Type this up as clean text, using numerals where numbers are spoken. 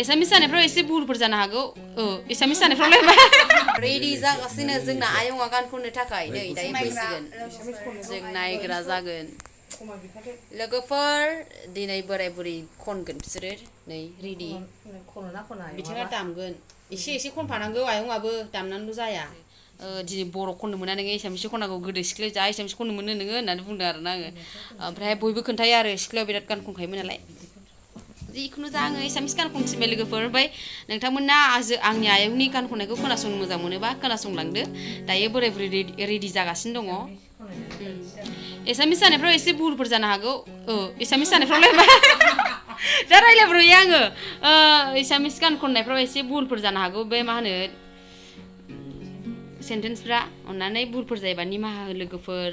Assamese जानायफ्राव एसे भुलफोर जानो हागौ एसामिस जानायफ्रावलाय मा रेडि जागासिनो जोंना आयंआ गान खननो थाखाय नै दायो फैसिगोन जों नायग्रा जागोन लोगोफोर दिनै बोराय बुरै खनगोन बिसोरो नै रेडि बिथाङा दामगोन एसे खनफानांगौ आयंआबो दामनानैल' जाया दिनै बर' खननो मोना नोङो एसामिस खननांगौ गोदो सिख्लायाव जा एसामिस खननो मोनो नोङो होननानै बुंदों आरोना आङो ओमफ्राय बयबो खोन्थायो आरो सिख्लायाव बिराद गान खनखायोमोन नालाय जिखुनु जा आङो एसामिस गान खनथिबाय लोगोफोर ओमफ्राय नोंथांमोना आंनि आयंनि गान खननायखौ खोनासंनो मोजां मोनोबा खोनासंलांदो दायो बोराय बुरै रेडि जागासिनो दङ एसामिस जानायफ्राव एसे भुलफोर जानो हागौ एसामिस जानायफ्रावलाय मा दा रायलायब्रयो आङो एसामिस गान खननायफ्राव एसे भुलफोर जानो हागौ बे मा होनो सेन्टेन्सफ्रा अन्नानै भुलफोर जायोबा निमाहा हो लोगोफोर